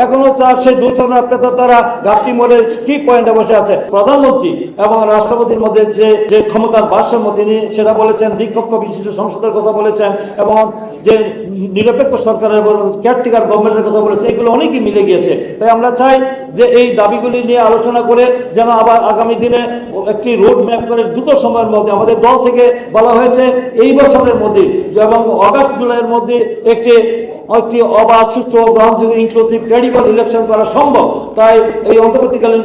এখনো চার সেই দূষণ তারা ঘাটতি মোড়ে কি পয়েন্টে বসে আছে। প্রধানমন্ত্রী এবং রাষ্ট্রপতির মধ্যে যে ক্ষমতার ভারসাম্য তিনি সেটা বলেছেন, দ্বিকক্ষ বিশিষ্ট সংসদের কথা বলেছেন এবং যে নিরপেক্ষ সরকারের কেয়ারটেকার গভর্নমেন্টের কথা বলেছে, এগুলো অনেকই মিলে গিয়েছে। তাই আমরা চাই যে এই দাবিগুলি নিয়ে আলোচনা করে যেন আবার আগামী দিনে একটি রোড ম্যাপ করে দ্রুত সময়ের মধ্যে, আমাদের দল থেকে বলা হয়েছে এই বছরের মধ্যে এবং আগস্ট জুলাইয়ের মধ্যে একটি অবাধ, সুষ্ঠু, গ্রহণযোগ্য, ইনক্লুসিভ, ক্রেডিবল ইলেকশন করা সম্ভব। তাই এই অন্তর্বর্তীকালীন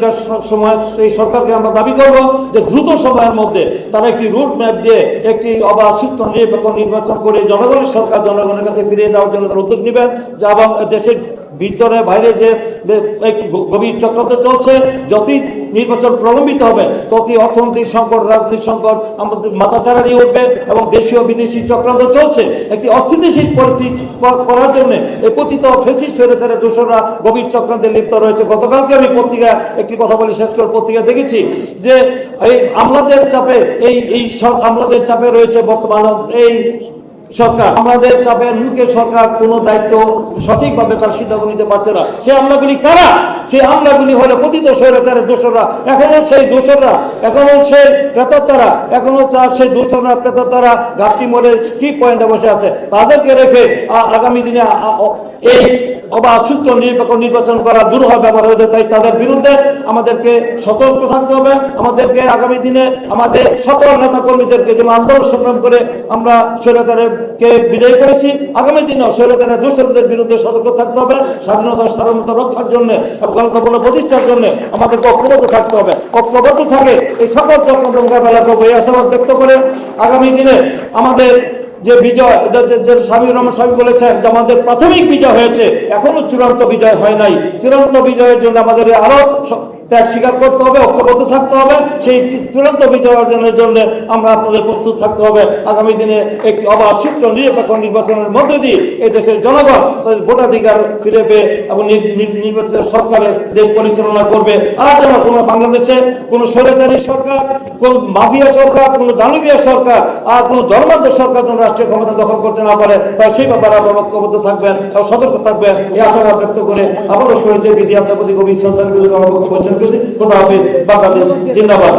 সময় এই সরকারকে আমরা দাবি করব যে দ্রুত সময়ের মধ্যে তারা একটি রুট ম্যাপ দিয়ে একটি অবাধ, সুষ্ঠু, নিরপেক্ষ নির্বাচন করে জনগণের সরকার জনগণের কাছে ফিরিয়ে দেওয়ার জন্য তারা উদ্যোগ নেবেন। এবং দেশের ভিতরে বাইরে যে গভীর চক্রান্ত চলছে, যতই নির্বাচন প্রলম্বিত হবে ততই অর্থনৈতিক সংকট, রাজনৈতিক সংকট আমাদের মাথাচাড়া দিয়ে উঠবে এবং দেশীয় বিদেশি চক্রান্ত চলছে একটি অস্থিতিশীল পরিস্থিতি করার জন্য এই পতিত ফেসিস্ট স্বৈরাচারের দোষররা গভীর চক্রান্তে লিপ্ত রয়েছে। গতকালকে আমি পত্রিকা একটি কথা বলি শেষ করে পত্রিকা দেখেছি যে এই আমলাদের চাপে আমলাদের চাপে রয়েছে বর্তমান এই সরকার। আমাদের চাপের মুখে সরকার কোনো দায়িত্ব সঠিকভাবে তার সিদ্ধান্ত নিতে পারছে না। সে আমলাগুলি কারা? সেই আমলাগুলি হলো পতিত স্বৈরাচারের দোষররা। এখনো সেই দোষররা, এখনো সেই প্রেতাত্মারা, এখনো সেই দোষররা প্রেতাত্মারা ঘাটতি মোড়ে কি পয়েন্টে বসে আছে। তাদেরকে রেখে আগামী দিনে এই অবাধ, সুষ্ঠু, নিরপেক্ষ নির্বাচন করা দুরূহ ব্যবহার হয়েছে। তাই তাদের বিরুদ্ধে আমাদেরকে সতর্ক থাকতে হবে। আমাদেরকে আগামী দিনে আমাদের সকল নেতা কর্মীদেরকে যেমন আন্দোলন সংগ্রাম করে আমরা স্বৈরাচারকে বিদায় করেছি, আগামী দিনেও স্বৈরাচারের দোষরদের বিরুদ্ধে সতর্ক থাকতে হবে। স্বাধীনতা সার্বভৌমত্ব রক্ষার জন্য এবং গণতন্ত্র প্রতিষ্ঠার জন্য আমাদেরকে ঐক্যবদ্ধ থাকতে হবে। ঐক্যবদ্ধ থাকে এই সকল চক্রান্ত মোকাবেলা করবো এই আশাবাদ ব্যক্ত করে আগামী দিনে আমাদের যে বিজয়, সাবির রহমান সাহেব বলেছেন যে আমাদের প্রাথমিক বিজয় হয়েছে, এখনো চূড়ান্ত বিজয় হয় নাই। চূড়ান্ত বিজয়ের জন্য আমাদের আরো ত্যাগ স্বীকার করতে হবে, ঐক্যবদ্ধ থাকতে হবে। সেই চূড়ান্ত বিজয় অর্জনের জন্য আমরা আপনাদের প্রস্তুত থাকতে হবে। আগামী দিনে একটি অবাধ, সুষ্ঠু, নিরপেক্ষ নির্বাচনের মধ্যে দিয়ে এই দেশের জনগণ তাদের ভোটাধিকার ফিরে পেয়ে এবং নির্বাচিত সরকারের দেশ পরিচালনা করবে। আর যেন কোনো বাংলাদেশে কোনো স্বৈরাচারী সরকার, কোন মাফিয়া সরকার, কোনো দানবীয় সরকার আর কোনো ধর্মান্ধ সরকার যেন রাষ্ট্রীয় ক্ষমতা দখল করতে না পারে, তাই সেই ব্যাপারে আপনারা ঐক্যবদ্ধ থাকবেন এবং সতর্ক থাকবেন এই আশাবাদ ব্যক্ত করে আবারও শহীদদের বিধি আপনার প্রতি গভীর শ্রদ্ধা নিবেদন আমার বক্তব্য শেষ করছি। খোদা হাফেজ। বাংলাদেশ জিন্দাবাদ।